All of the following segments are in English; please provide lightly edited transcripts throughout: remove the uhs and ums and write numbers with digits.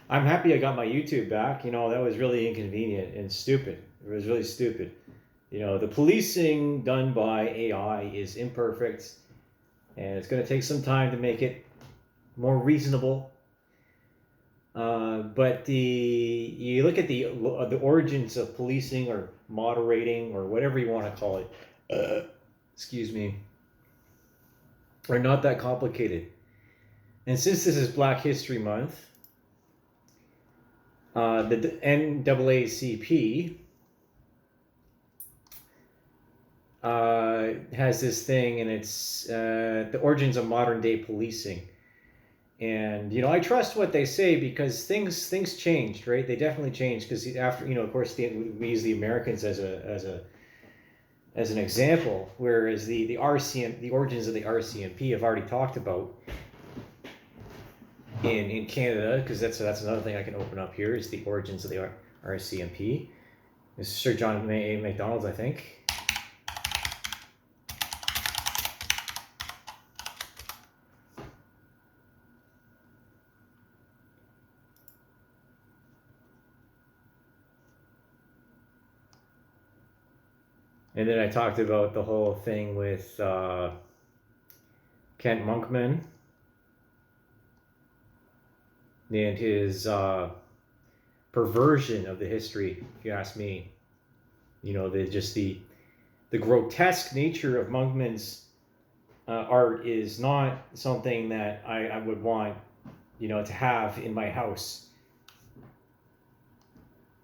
I'm happy I got my YouTube back. That was really inconvenient and stupid. It was really stupid. The policing done by AI is imperfect, and it's going to take some time to make it more reasonable. But you look at the origins of policing or moderating or whatever you want to call it. Excuse me. Are not that complicated. And since this is Black History Month, the NAACP has this thing, and it's the origins of modern day policing. And I trust what they say because things changed, right? They definitely changed because after of course we use the Americans as an example, whereas the RCM the origins of the RCMP have already talked about in Canada, because that's another thing I can open up here is the origins of the RCMP. This is Sir John A. Macdonald's, I think. And then I talked about the whole thing with Kent Monkman and his perversion of the history, if you ask me. The grotesque nature of Monkman's art is not something that I would want, to have in my house.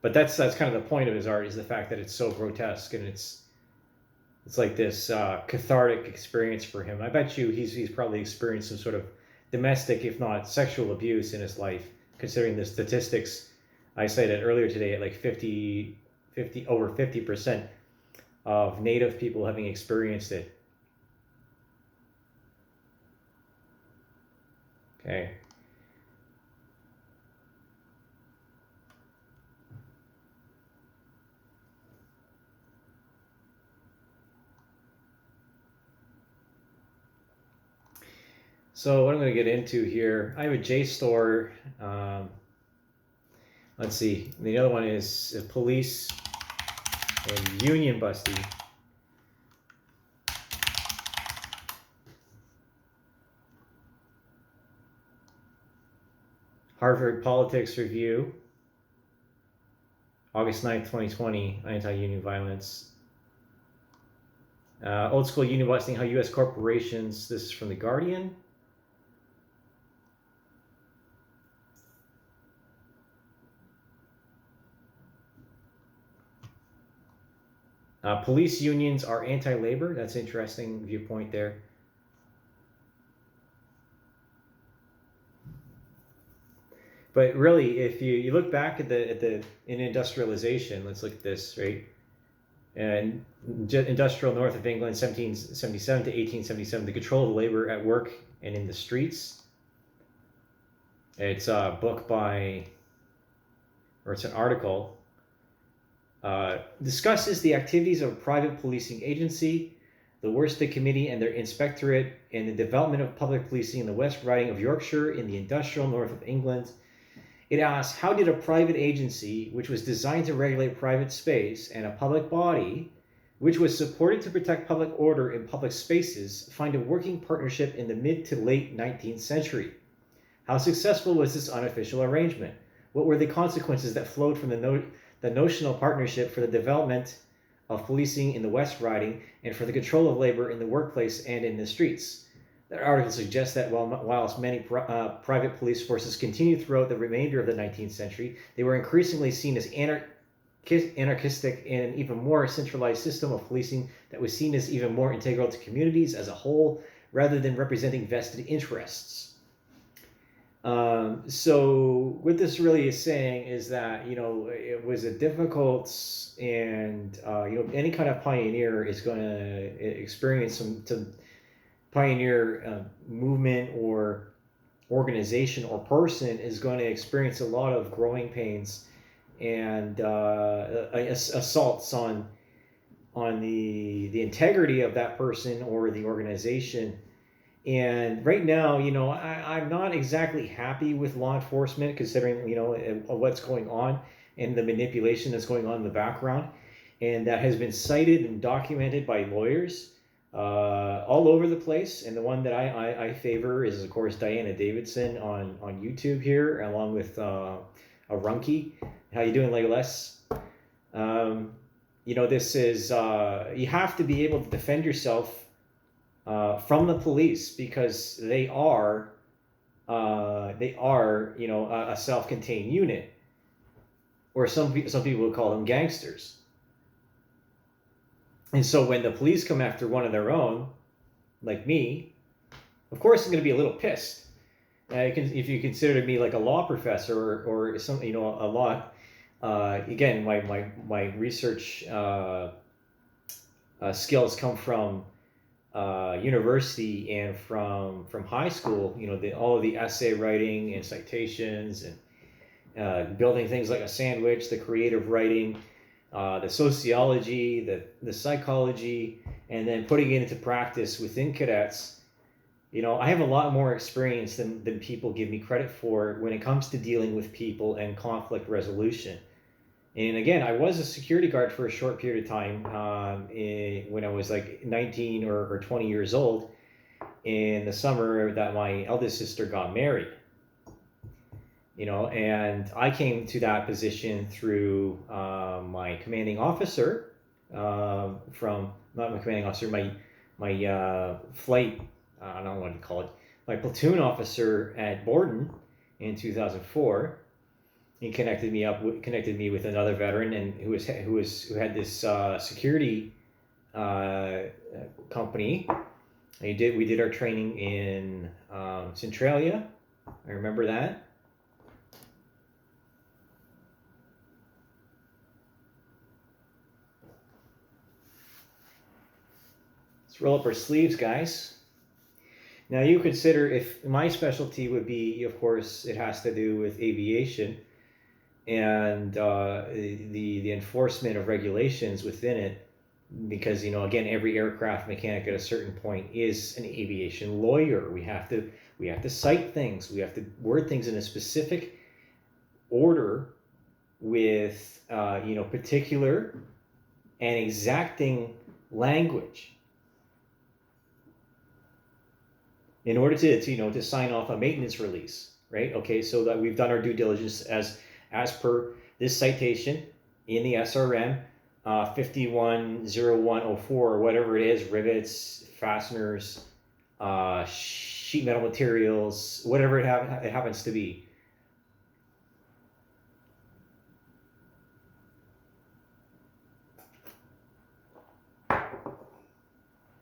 But that's kind of the point of his art, is the fact that it's so grotesque, and it's like this cathartic experience for him. I bet you he's probably experienced some sort of domestic, if not sexual abuse in his life, considering the statistics I cited earlier today at like over 50% of Native people having experienced it. Okay. So what I'm going to get into here, I have a JSTOR. Let's see. The other one is police and union busting. Harvard Politics Review, August 9th, 2020, anti-union violence. Old school union busting, how U.S. corporations, this is from The Guardian. Police unions are anti-labor. That's an interesting viewpoint there. But really, if you look back at in industrialization, let's look at this, right? And industrial north of England, 1777 to 1877, the control of labor at work and in the streets. It's a book it's an article. Discusses the activities of a private policing agency, the Worsted Committee and their inspectorate, and the development of public policing in the West Riding of Yorkshire in the industrial north of England. It asks, how did a private agency, which was designed to regulate private space, and a public body, which was supported to protect public order in public spaces, find a working partnership in the mid to late 19th century? How successful was this unofficial arrangement? What were the consequences that flowed from the notional partnership for the development of policing in the West Riding and for the control of labor in the workplace and in the streets? The article suggests that whilst many private police forces continued throughout the remainder of the 19th century, they were increasingly seen as anarchistic and an even more centralized system of policing that was seen as even more integral to communities as a whole, rather than representing vested interests. So what this really is saying is that, it was a difficult, and any kind of pioneer is going to experience some pioneer movement or organization or person is going to experience a lot of growing pains and assaults on the integrity of that person or the organization. And right now, I'm not exactly happy with law enforcement, considering, what's going on and the manipulation that's going on in the background. And that has been cited and documented by lawyers all over the place. And the one that I favor is, of course, Diana Davidson on YouTube here, along with a Runky. How you doing, Legolas? Um, this is, you have to be able to defend yourself from the police, because they are a self-contained unit, or some people would call them gangsters. And so when the police come after one of their own, like me, of course I'm going to be a little pissed. If you consider me like a law professor, or some, a law, again, my research skills come from university and from high school. All of the essay writing and citations, and building things like a sandwich, the creative writing, the sociology, the psychology, and then putting it into practice within cadets. I have a lot more experience than people give me credit for when it comes to dealing with people and conflict resolution. And again, I was a security guard for a short period of time when I was like 19 or 20 years old, in the summer that my eldest sister got married. And I came to that position through my commanding officer, from not my commanding officer, my flight, I don't know what to call it, my platoon officer at Borden in 2004. He connected me with another veteran, and who had this security company. We did our training in Centralia. I remember that. Let's roll up our sleeves, guys. Now, you consider, if my specialty would be, of course, it has to do with aviation, and the enforcement of regulations within it, because again, every aircraft mechanic at a certain point is an aviation lawyer. We have to cite things, we have to word things in a specific order, with particular and exacting language, in order to sign off a maintenance release, right? Okay, so that we've done our due diligence as per this citation in the SRM 510104, or whatever it is, rivets, fasteners, sheet metal materials, whatever it happens to be.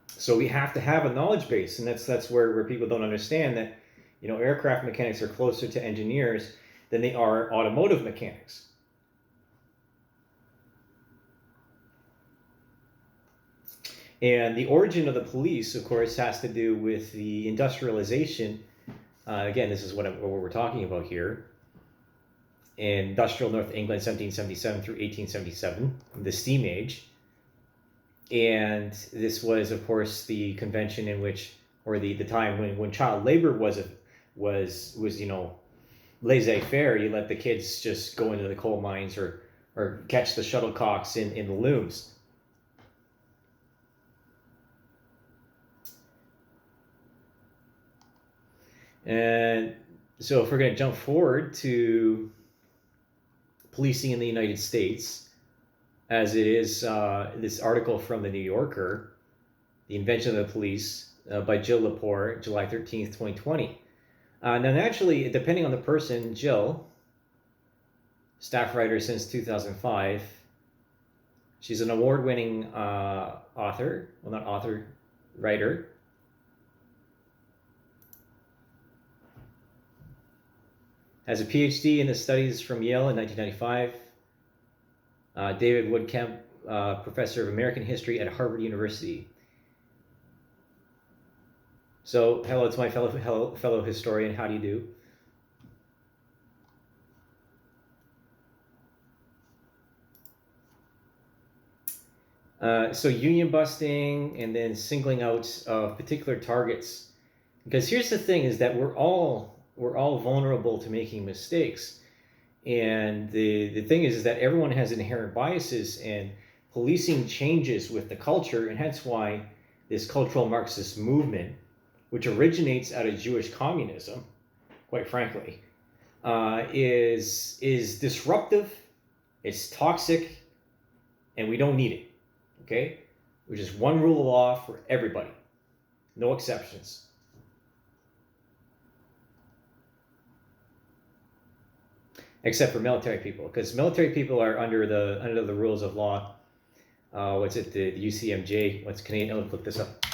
So we have to have a knowledge base, and that's where people don't understand that aircraft mechanics are closer to engineers than they are automotive mechanics. And the origin of the police, of course, has to do with the industrialization. Again, this is what we're talking about here. Industrial North England, 1777 through 1877, the steam age. And this was, of course, the convention in which, or the time when child labor was laissez-faire. You let the kids just go into the coal mines, or catch the shuttlecocks in the looms. And so if we're going to jump forward to policing in the United States, as it is this article from the New Yorker, The Invention of the Police, by Jill Lepore, July 13th, 2020. Now, naturally, depending on the person, Jill, staff writer since 2005, she's an award-winning writer. Has a PhD in the studies from Yale in 1995. David Woodkemp, professor of American history at Harvard University. So, hello to my fellow historian. How do you do? So union busting, and then singling out of particular targets Because here's the thing: is that we're all vulnerable to making mistakes, and the thing is that everyone has inherent biases, and policing changes with the culture, and hence why this cultural Marxist movement, which originates out of Jewish communism, quite frankly, is disruptive, it's toxic, and we don't need it. Okay, which is one rule of law for everybody, no exceptions. Except for military people, because military people are under the rules of law. What's it? The UCMJ. What's Canadian? Let's look this up.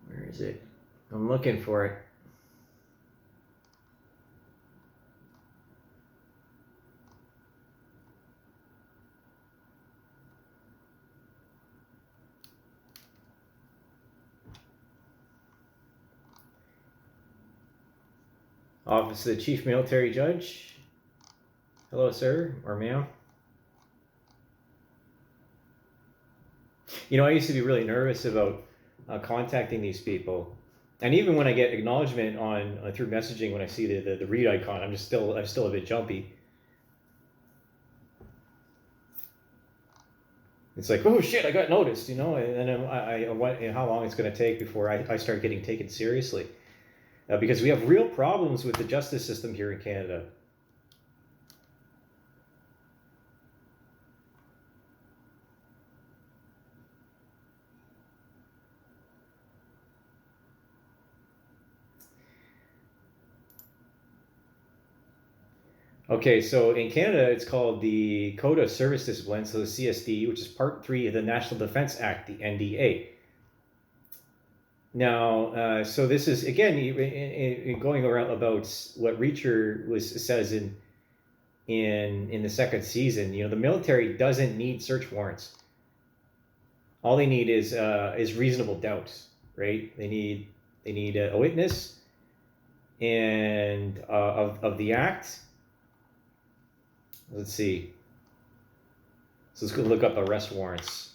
Where is it? I'm looking for it. Office of the Chief Military Judge. Hello, sir or ma'am. You know, I used to be really nervous about contacting these people, and even when I get acknowledgement on through messaging, when I see the read icon, I'm still a bit jumpy. It's like, oh shit, I got noticed, you know, and then I wonder how long it's going to take before I start getting taken seriously, because we have real problems with the justice system here in Canada. Okay, so in Canada, it's called the Code of Service Discipline, so the CSD, which is Part 3 of the National Defence Act, the NDA. Now, so this is, again, in going around about what Reacher says in the second season, you know, the military doesn't need search warrants. All they need is reasonable doubt, right? They need a witness and of the act. Let's see. So let's go look up arrest warrants.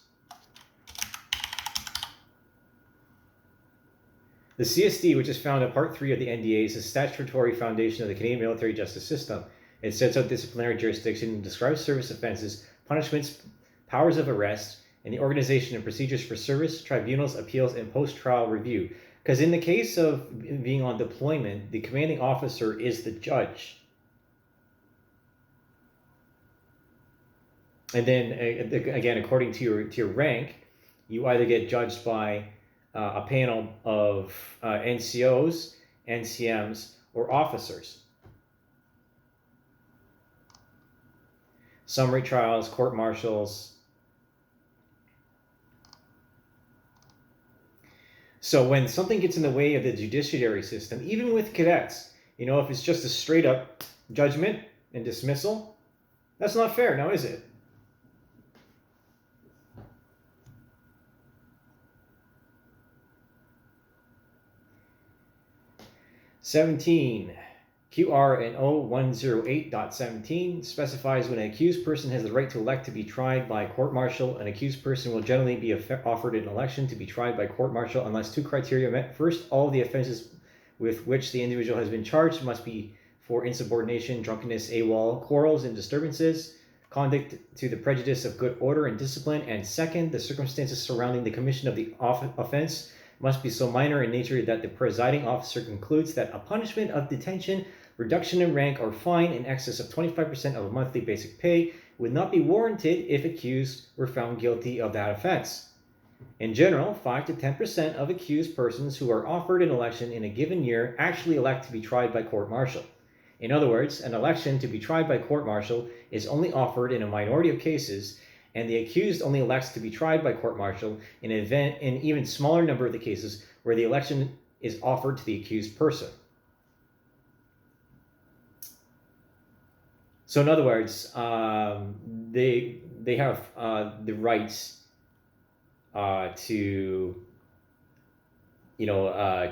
The CSD, which is found in Part 3 of the NDA, is a statutory foundation of the Canadian military justice system. It sets out disciplinary jurisdiction, describes service offenses, punishments, powers of arrest, and the organization and procedures for service, tribunals, appeals, and post-trial review. Because in the case of being on deployment, the commanding officer is the judge. And then again, according to your rank, you either get judged by a panel of NCOs, NCMs, or officers. Summary trials, court martials. So when something gets in the way of the judiciary system, even with cadets, you know, if it's just a straight up judgment and dismissal, that's not fair, now is it? (17) QRNO 108.17 specifies when an accused person has the right to elect to be tried by court-martial, an accused person will generally be offered an election to be tried by court-martial unless two criteria are met. First, all of the offenses with which the individual has been charged must be for insubordination, drunkenness, AWOL, quarrels and disturbances, conduct to the prejudice of good order and discipline, and second, the circumstances surrounding the commission of the offense must be so minor in nature that the presiding officer concludes that a punishment of detention, reduction in rank, or fine in excess of 25% of a monthly basic pay would not be warranted if accused were found guilty of that offense. In general, 5 to 10% of accused persons who are offered an election in a given year actually elect to be tried by court-martial. In other words, an election to be tried by court-martial is only offered in a minority of cases, and the accused only elects to be tried by court-martial in an even smaller number of the cases where the election is offered to the accused person. So in other words, they have the rights to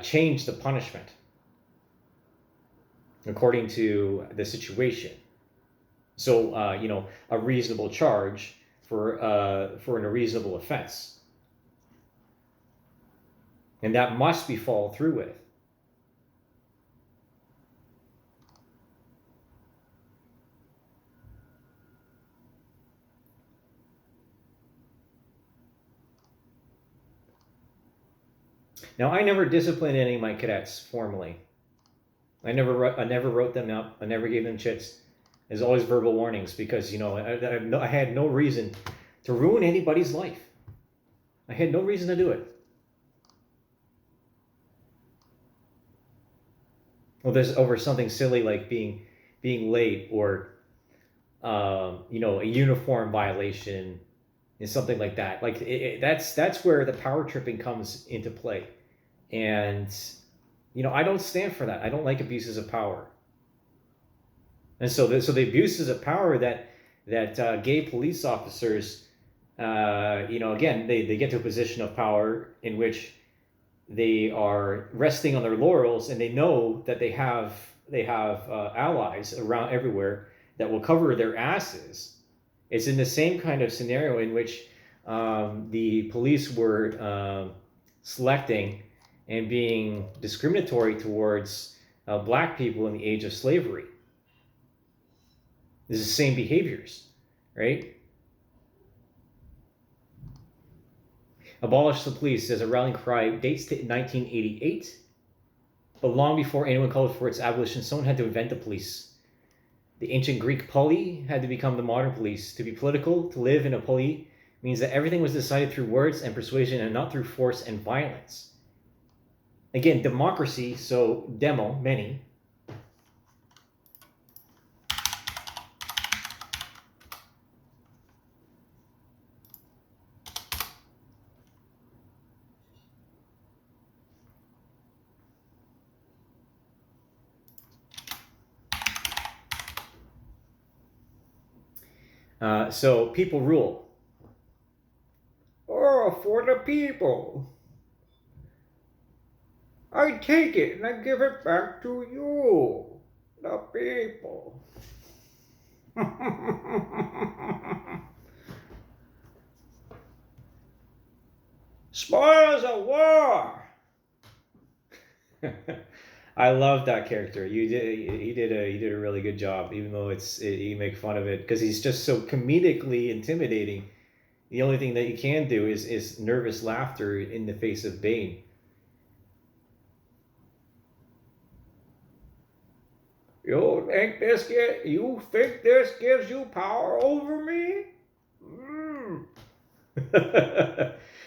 change the punishment according to the situation. So a reasonable charge for a reasonable offense, and that must be followed through with. Now, I never disciplined any of my cadets formally. I never wrote them up. I never gave them chits. There's always verbal warnings because I had no reason to ruin anybody's life. I had no reason to do it. Well, there's over something silly like being late, or a uniform violation and something like that. Like that's where the power tripping comes into play. And I don't stand for that. I don't like abuses of power. And so the abuses of power that gay police officers, again, they get to a position of power in which they are resting on their laurels, and they know that they have allies around everywhere that will cover their asses. It's in the same kind of scenario in which the police were selecting and being discriminatory towards black people in the age of slavery. This is the same behaviors, right? Abolish the police as a rallying cry dates to 1988, but long before anyone called for its abolition, someone had to invent the police. The ancient Greek poli had to become the modern police. To be political, to live in a poli, means that everything was decided through words and persuasion and not through force and violence. Again, democracy, so demo, many. So people rule. Oh, for the people. I take it and I give it back to you, the people. Spoils of war. I love that character. He did a really good job, even though you make fun of it because he's just so comedically intimidating. The only thing that you can do is nervous laughter in the face of Bane. You think this gives you power over me?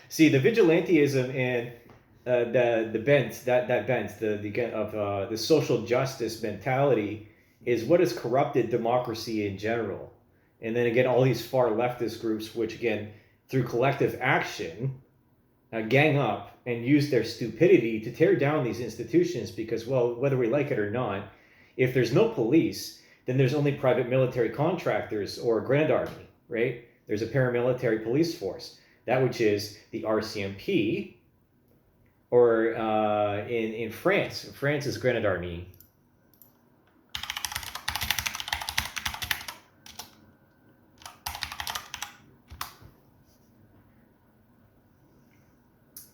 See, the vigilantism and the bent the social justice mentality is what has corrupted democracy in general. And then again, all these far leftist groups, which again, through collective action, gang up and use their stupidity to tear down these institutions because, well, whether we like it or not, if there's no police, then there's only private military contractors or a grand army, right? There's a paramilitary police force, that which is the RCMP, or in France. France is Grand Army.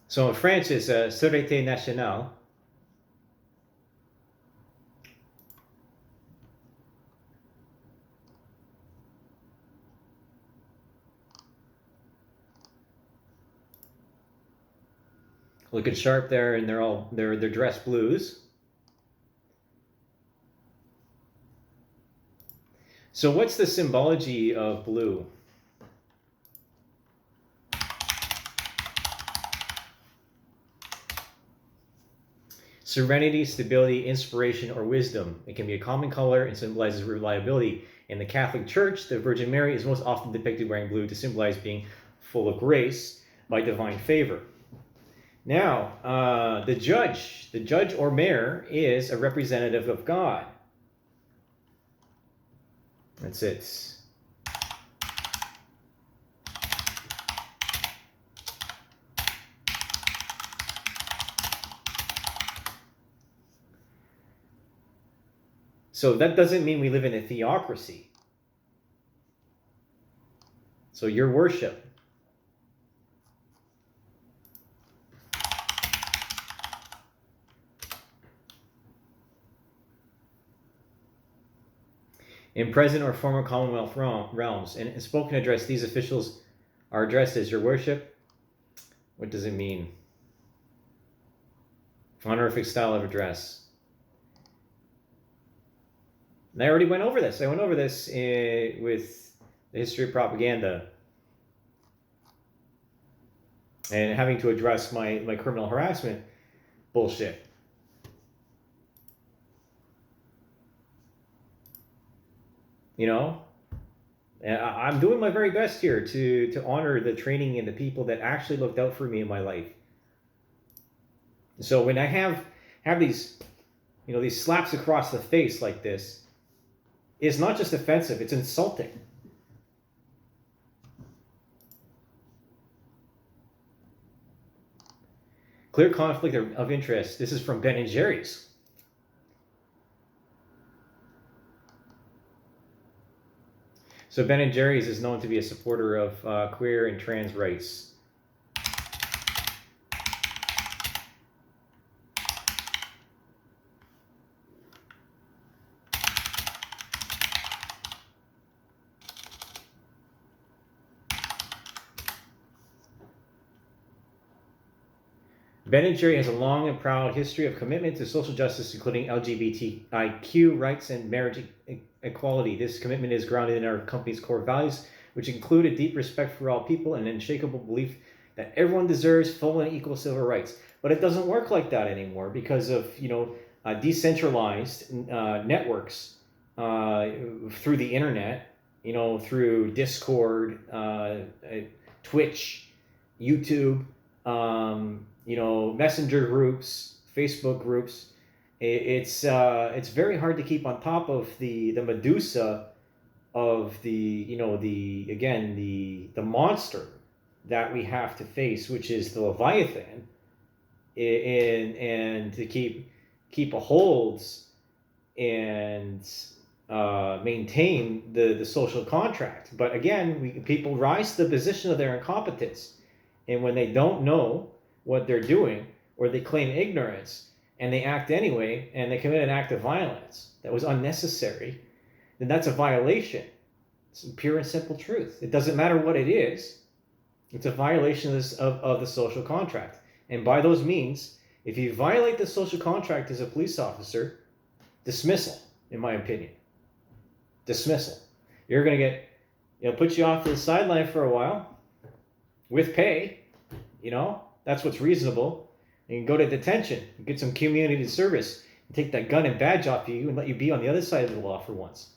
So in France is Sûreté Nationale. Looking sharp there, and they're dressed blues. So what's the symbology of blue? Serenity, stability, inspiration, or wisdom. It can be a common color and symbolizes reliability. In the Catholic Church, the Virgin Mary is most often depicted wearing blue to symbolize being full of grace by divine favor. Now, the judge or mayor is a representative of God. That's it. So that doesn't mean we live in a theocracy. So your worship. In present or former Commonwealth realms, and spoken address, these officials are addressed as your worship. What does it mean? Honorific style of address. And I already went over this. I went over this with the history of propaganda and having to address my criminal harassment bullshit. You know, I'm doing my very best here to honor the training and the people that actually looked out for me in my life. So when I have these, these slaps across the face like this, it's not just offensive, it's insulting. Clear conflict of interest. This is from Ben and Jerry's. So Ben and Jerry's is known to be a supporter of queer and trans rights. Ben & Jerry has a long and proud history of commitment to social justice, including LGBTIQ rights and marriage equality. This commitment is grounded in our company's core values, which include a deep respect for all people and an unshakable belief that everyone deserves full and equal civil rights. But it doesn't work like that anymore because of decentralized networks through the internet, through Discord, Twitch, YouTube. Messenger groups, Facebook groups. It's very hard to keep on top of the Medusa of the monster that we have to face, which is the Leviathan, and to keep a holds and maintain the social contract. But again, people rise to the position of their incompetence. And when they don't know what they're doing, or they claim ignorance, and they act anyway, and they commit an act of violence that was unnecessary, then that's a violation. It's pure and simple truth. It doesn't matter what it is. It's a violation of the social contract. And by those means, if you violate the social contract as a police officer, dismissal, in my opinion. Dismissal. You're going to get, put you off to the sideline for a while, with pay, that's what's reasonable. You can go to detention, get some community service, and take that gun and badge off you and let you be on the other side of the law for once.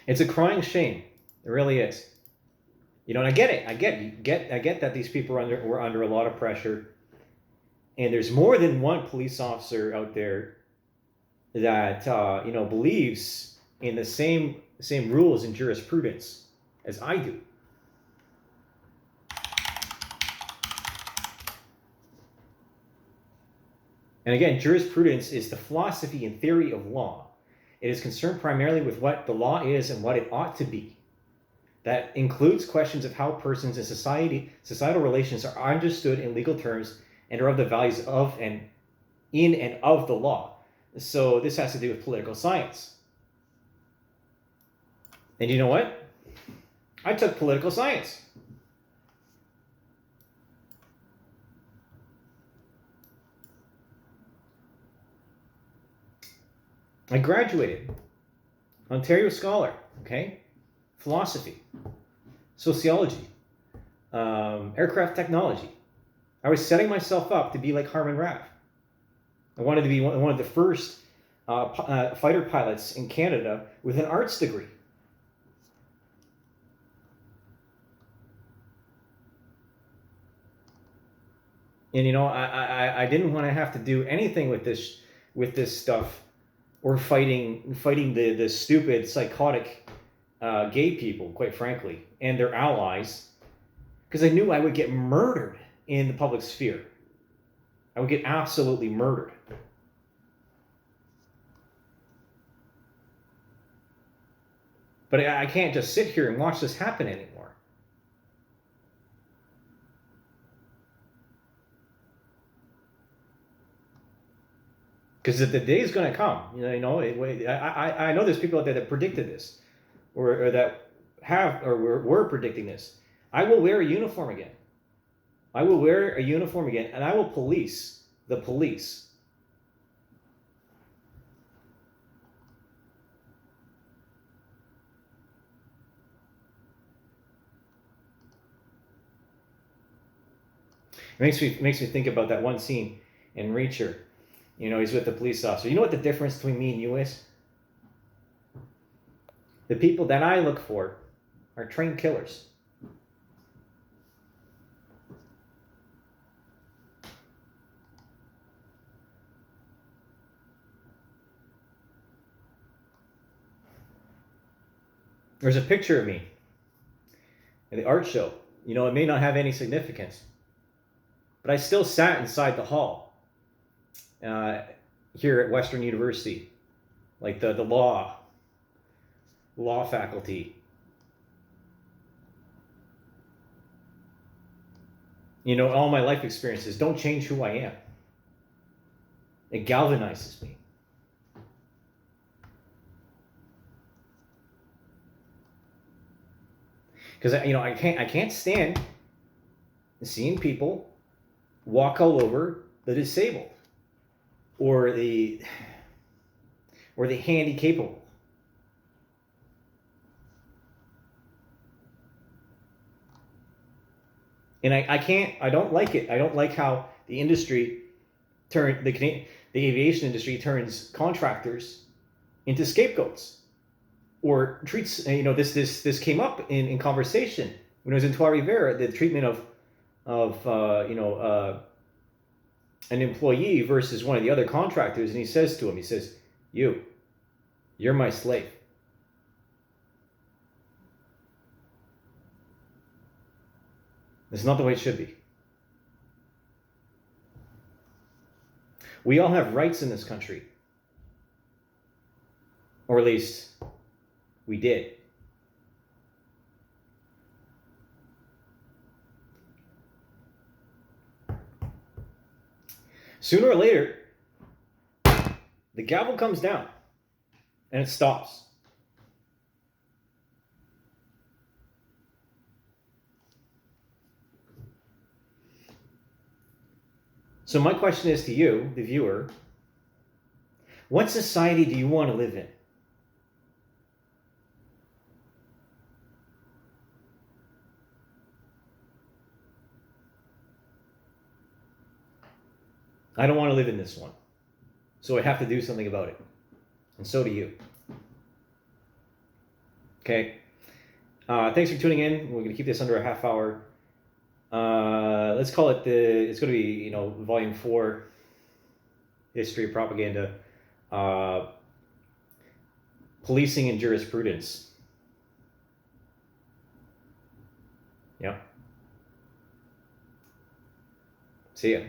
It's a crying shame. It really is. And I get it. I get that these people were under a lot of pressure. And there's more than one police officer out there that believes in the same rules and jurisprudence as I do. And again, jurisprudence is the philosophy and theory of law. It is concerned primarily with what the law is and what it ought to be. That includes questions of how persons in societal relations are understood in legal terms and are of the values of and in and of the law. So this has to do with political science. And you know what? I took political science. I graduated. Ontario scholar, okay? Philosophy, sociology, aircraft technology. I was setting myself up to be like Harmon Raff. I wanted to be one of the first fighter pilots in Canada with an arts degree. And I didn't want to have to do anything with this stuff, or fighting the stupid, psychotic gay people, quite frankly, and their allies, because I knew I would get murdered in the public sphere. I would get absolutely murdered. But I can't just sit here and watch this happen anymore. Because the day is going to come. I know there's people out there that predicted this, or that have, or were predicting this. I will wear a uniform again. I will wear a uniform again, and I will police the police. It makes me think about that one scene in Reacher. He's with the police officer. You know what the difference between me and you is? The people that I look for are trained killers. There's a picture of me at the art show. It may not have any significance, but I still sat inside the hall here at Western University, like the law faculty. All my life experiences don't change who I am. It galvanizes me. Because I can't stand seeing people walk all over the disabled or the handy capable. And I don't like it. I don't like how the industry the aviation industry turns contractors into scapegoats, or treats, this came up in conversation when I was in Trois Rivières, the treatment of an employee versus one of the other contractors, and he says to him, you're my slave. It's not the way it should be. We all have rights in this country. Or at least we did. Sooner or later, the gavel comes down and it stops. So my question is to you, the viewer, what society do you want to live in? I don't want to live in this one. So I have to do something about it. And so do you. Okay. Thanks for tuning in. We're going to keep this under a half hour. Let's call it it's going to be, volume 4, History of Propaganda, Policing and Jurisprudence. Yeah. See ya.